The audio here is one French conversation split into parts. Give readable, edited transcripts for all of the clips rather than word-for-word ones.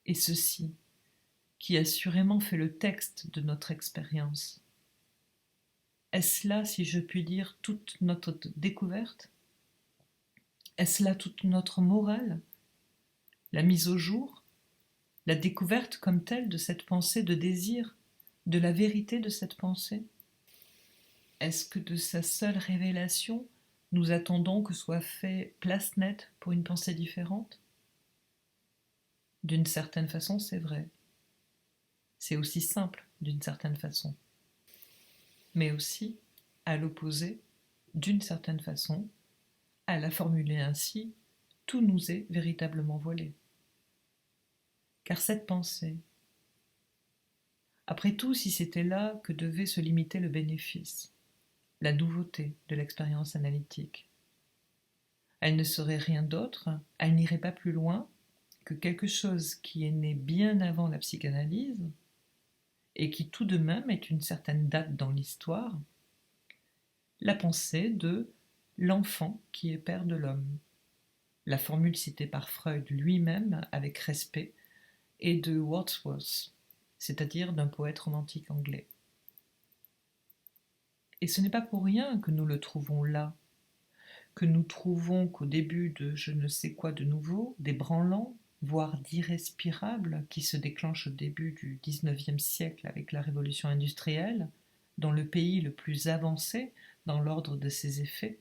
et ceci, qui assurément fait le texte de notre expérience. Est-ce là, si je puis dire, toute notre découverte? Est-ce là toute notre morale? La mise au jour? La découverte comme telle de cette pensée de désir, de la vérité de cette pensée? Est-ce que de sa seule révélation, nous attendons que soit fait place nette pour une pensée différente? D'une certaine façon, c'est vrai. C'est aussi simple, d'une certaine façon. Mais aussi, à l'opposé, d'une certaine façon, à la formuler ainsi, tout nous est véritablement volé. Car cette pensée, après tout, si c'était là que devait se limiter le bénéfice, la nouveauté de l'expérience analytique, elle ne serait rien d'autre, elle n'irait pas plus loin que quelque chose qui est né bien avant la psychanalyse et qui tout de même est une certaine date dans l'histoire, la pensée de l'enfant qui est père de l'homme. La formule citée par Freud lui-même avec respect est de Wordsworth, c'est-à-dire d'un poète romantique anglais. Et ce n'est pas pour rien que nous le trouvons là, que nous trouvons qu'au début de je ne sais quoi de nouveau, des branlants, voire d'irrespirables, qui se déclenchent au début du XIXe siècle avec la révolution industrielle, dans le pays le plus avancé dans l'ordre de ses effets,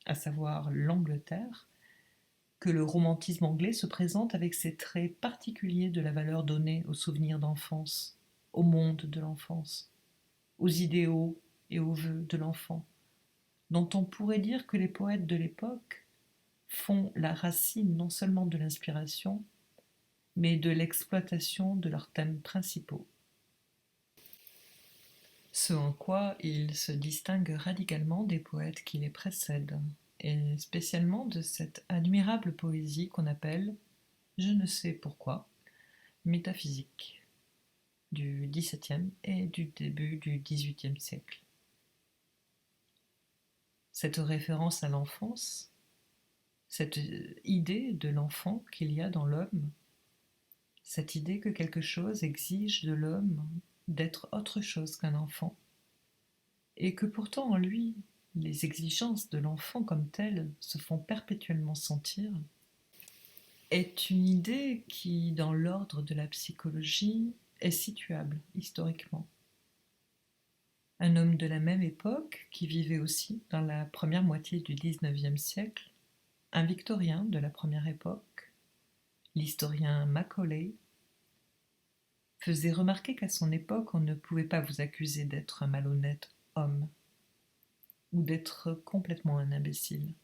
à savoir l'Angleterre, que le romantisme anglais se présente avec ses traits particuliers de la valeur donnée aux souvenirs d'enfance, au monde de l'enfance, aux idéaux et aux vœux de l'enfant, dont on pourrait dire que les poètes de l'époque font la racine non seulement de l'inspiration, mais de l'exploitation de leurs thèmes principaux. Ce en quoi ils se distinguent radicalement des poètes qui les précèdent, et spécialement de cette admirable poésie qu'on appelle, je ne sais pourquoi, métaphysique, du XVIIe et du début du XVIIIe siècle. Cette référence à l'enfance, cette idée de l'enfant qu'il y a dans l'homme, cette idée que quelque chose exige de l'homme d'être autre chose qu'un enfant, et que pourtant en lui, les exigences de l'enfant comme telles se font perpétuellement sentir, est une idée qui, dans l'ordre de la psychologie, est situable historiquement. Un homme de la même époque, qui vivait aussi dans la première moitié du XIXe siècle, un victorien de la première époque, l'historien Macaulay, faisait remarquer qu'à son époque, on ne pouvait pas vous accuser d'être un malhonnête homme ou d'être complètement un imbécile,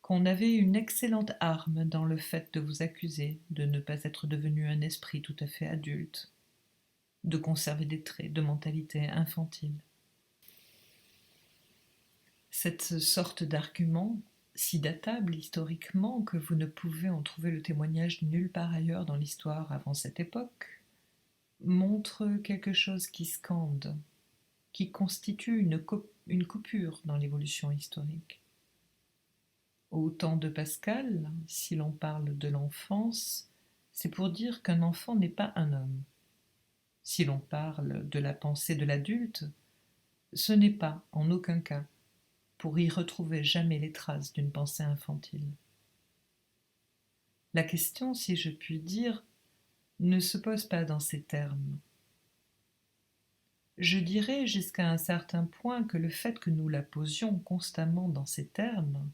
qu'on avait une excellente arme dans le fait de vous accuser de ne pas être devenu un esprit tout à fait adulte, de conserver des traits de mentalité infantile. Cette sorte d'argument, si datable historiquement que vous ne pouvez en trouver le témoignage nulle part ailleurs dans l'histoire avant cette époque, montre quelque chose qui scande, qui constitue une coupure dans l'évolution historique. Au temps de Pascal, si l'on parle de l'enfance, c'est pour dire qu'un enfant n'est pas un homme. Si l'on parle de la pensée de l'adulte, ce n'est pas, en aucun cas, pour y retrouver jamais les traces d'une pensée infantile. La question, si je puis dire, ne se pose pas dans ces termes. Je dirais jusqu'à un certain point que le fait que nous la posions constamment dans ces termes,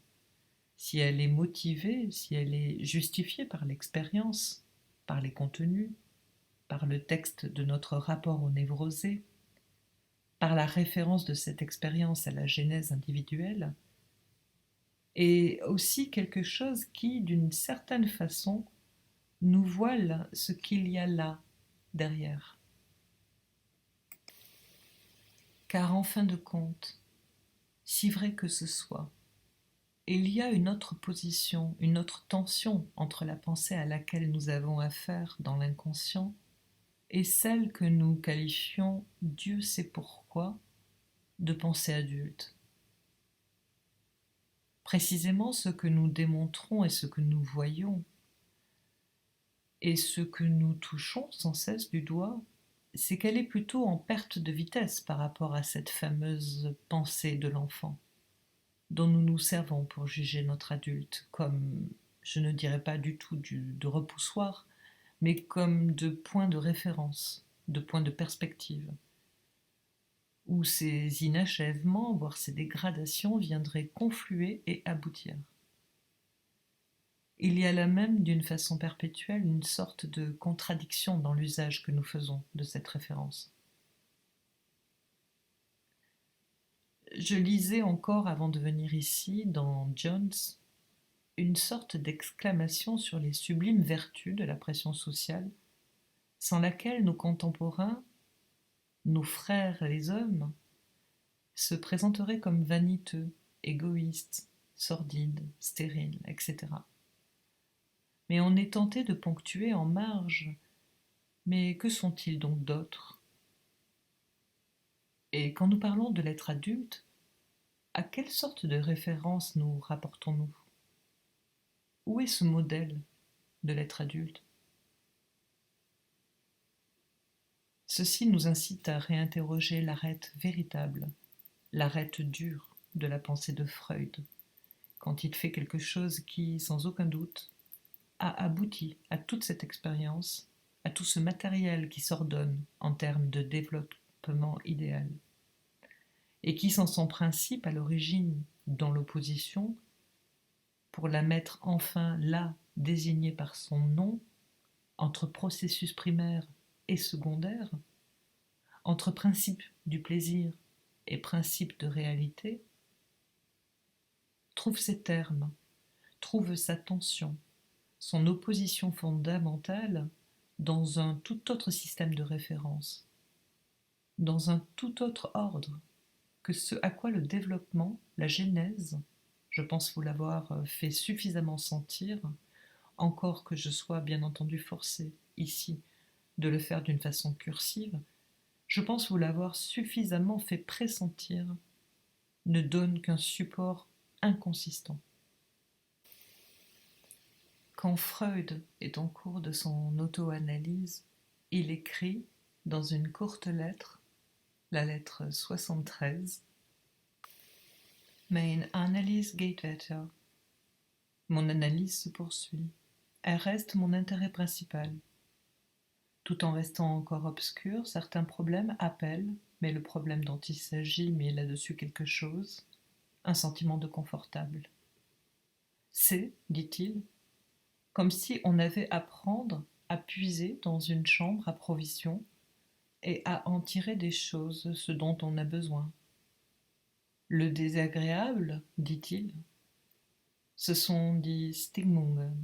si elle est motivée, si elle est justifiée par l'expérience, par les contenus, par le texte de notre rapport au névrosé, par la référence de cette expérience à la genèse individuelle, est aussi quelque chose qui, d'une certaine façon, nous voile ce qu'il y a là, derrière. Car en fin de compte, si vrai que ce soit, il y a une autre position, une autre tension entre la pensée à laquelle nous avons affaire dans l'inconscient et celle que nous qualifions, Dieu sait pourquoi, de pensée adulte. Précisément ce que nous démontrons et ce que nous voyons Et ce que nous touchons sans cesse du doigt, c'est qu'elle est plutôt en perte de vitesse par rapport à cette fameuse pensée de l'enfant, dont nous nous servons pour juger notre adulte comme, je ne dirais pas du tout de repoussoir, mais comme de point de référence, de point de perspective, où ces inachèvements, voire ces dégradations viendraient confluer et aboutir. Il y a là même, d'une façon perpétuelle, une sorte de contradiction dans l'usage que nous faisons de cette référence. Je lisais encore avant de venir ici, dans Jones, une sorte d'exclamation sur les sublimes vertus de la pression sociale, sans laquelle nos contemporains, nos frères les hommes, se présenteraient comme vaniteux, égoïstes, sordides, stériles, etc. Mais on est tenté de ponctuer en marge. Mais que sont-ils donc d'autres? Et quand nous parlons de l'être adulte, à quelle sorte de référence nous rapportons-nous? Où est ce modèle de l'être adulte? Ceci nous incite à réinterroger l'arête véritable, l'arête dure de la pensée de Freud, quand il fait quelque chose qui, sans aucun doute, a abouti à toute cette expérience, à tout ce matériel qui s'ordonne en termes de développement idéal, et qui, sans son principe à l'origine dans l'opposition, pour la mettre enfin là, désignée par son nom, entre processus primaire et secondaire, entre principe du plaisir et principe de réalité, trouve ses termes, trouve sa tension, son opposition fondamentale dans un tout autre système de référence, dans un tout autre ordre que ce à quoi le développement, la genèse, je pense vous l'avoir fait suffisamment sentir, encore que je sois bien entendu forcé ici de le faire d'une façon cursive, je pense vous l'avoir suffisamment fait pressentir, ne donne qu'un support inconsistant. Quand Freud est en cours de son auto-analyse, il écrit dans une courte lettre, la lettre 73, Meine Analyse geht weiter. Mon analyse se poursuit. Elle reste mon intérêt principal. Tout en restant encore obscur, certains problèmes appellent, mais le problème dont il s'agit met là-dessus quelque chose, un sentiment de confortable. C'est, dit-il, comme si on avait à prendre, à puiser dans une chambre à provisions et à en tirer des choses, ce dont on a besoin. Le désagréable, dit-il, ce sont die Stimmungen,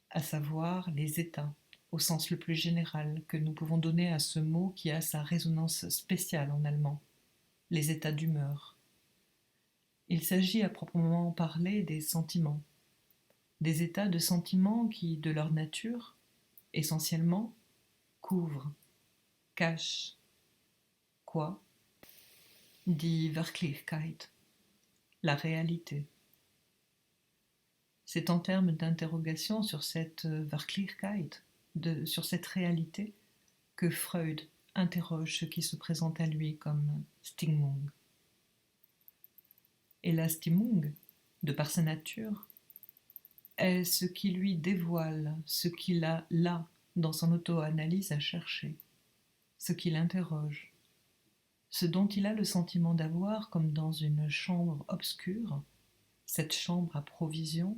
à savoir les états, au sens le plus général que nous pouvons donner à ce mot qui a sa résonance spéciale en allemand, les états d'humeur. Il s'agit à proprement parler des sentiments, des états de sentiments qui, de leur nature, essentiellement, couvrent, cachent, quoi? Die Wirklichkeit, la réalité. C'est en termes d'interrogation sur cette Wirklichkeit, sur cette réalité, que Freud interroge ce qui se présente à lui comme Stimmung. Et la Stimmung, de par sa nature, est ce qui lui dévoile ce qu'il a là, dans son auto-analyse à chercher, ce qui l'interroge, ce dont il a le sentiment d'avoir comme dans une chambre obscure, cette chambre à provision,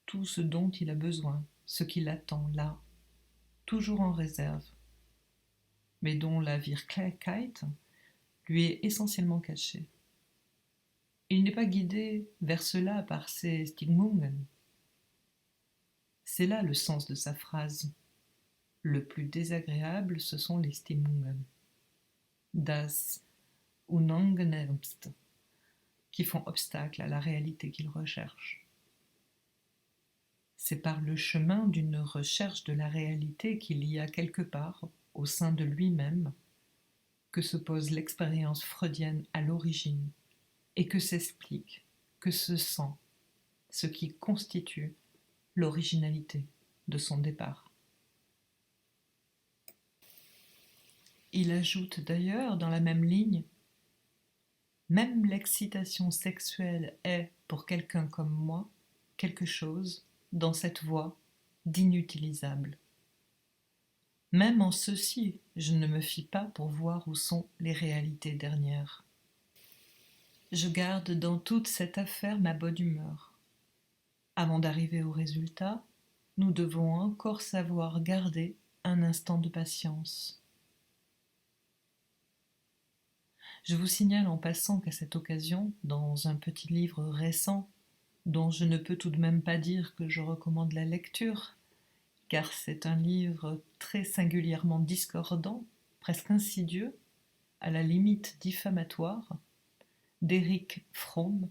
tout ce dont il a besoin, ce qu'il attend là, toujours en réserve, mais dont la Wirklichkeit lui est essentiellement cachée. Il n'est pas guidé vers cela par ses Stimmungen. C'est là le sens de sa phrase. Le plus désagréable, ce sont les Stimmungen. Das Unangenehmste, qui font obstacle à la réalité qu'il recherche. C'est par le chemin d'une recherche de la réalité qu'il y a quelque part, au sein de lui-même, que se pose l'expérience freudienne à l'origine, et que s'explique, que se sent, ce qui constitue l'originalité de son départ. Il ajoute d'ailleurs dans la même ligne: même l'excitation sexuelle est, pour quelqu'un comme moi, quelque chose, dans cette voie, d'inutilisable. Même en ceci, je ne me fie pas pour voir où sont les réalités dernières. Je garde dans toute cette affaire ma bonne humeur. Avant d'arriver au résultat, nous devons encore savoir garder un instant de patience. Je vous signale en passant qu'à cette occasion, dans un petit livre récent, dont je ne peux tout de même pas dire que je recommande la lecture, car c'est un livre très singulièrement discordant, presque insidieux, à la limite diffamatoire, d'Erich Fromm,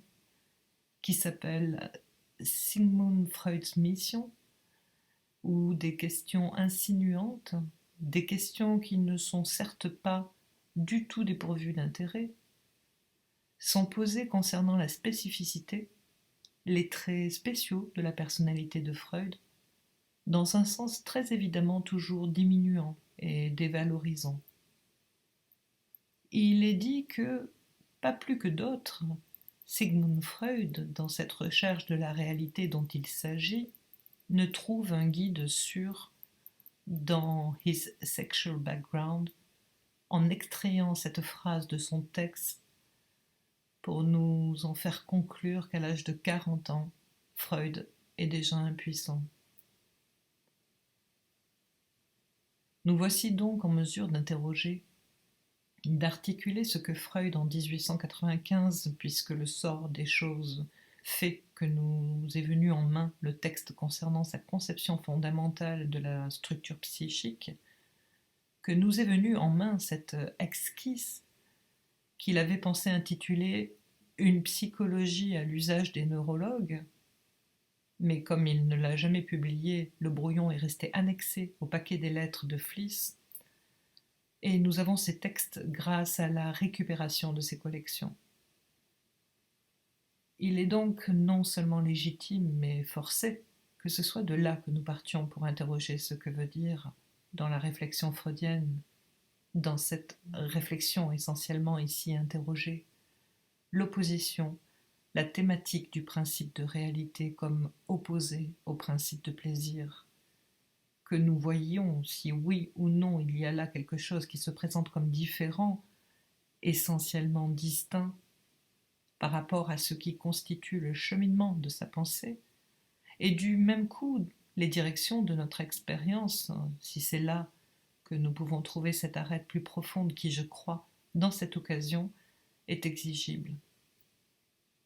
qui s'appelle Sigmund Freud's Mission, ou des questions insinuantes, des questions qui ne sont certes pas du tout dépourvues d'intérêt, sont posées concernant la spécificité, les traits spéciaux de la personnalité de Freud, dans un sens très évidemment toujours diminuant et dévalorisant. Il est dit que, pas plus que d'autres, Sigmund Freud, dans cette recherche de la réalité dont il s'agit, ne trouve un guide sûr dans His Sexual Background, en extrayant cette phrase de son texte pour nous en faire conclure qu'à l'âge de 40 ans, Freud est déjà impuissant. Nous voici donc en mesure d'interroger, d'articuler ce que Freud en 1895, puisque le sort des choses fait que nous est venu en main le texte concernant sa conception fondamentale de la structure psychique, que nous est venu en main cette esquisse qu'il avait pensé intituler Une psychologie à l'usage des neurologues, mais comme il ne l'a jamais publié, le brouillon est resté annexé au paquet des lettres de Fliss, et nous avons ces textes grâce à la récupération de ces collections. Il est donc non seulement légitime, mais forcé que ce soit de là que nous partions pour interroger ce que veut dire, dans la réflexion freudienne, dans cette réflexion essentiellement ici interrogée, l'opposition, la thématique du principe de réalité comme opposé au principe de plaisir, que nous voyions si oui ou non il y a là quelque chose qui se présente comme différent, essentiellement distinct par rapport à ce qui constitue le cheminement de sa pensée, et du même coup les directions de notre expérience, si c'est là que nous pouvons trouver cette arête plus profonde qui, je crois, dans cette occasion, est exigible.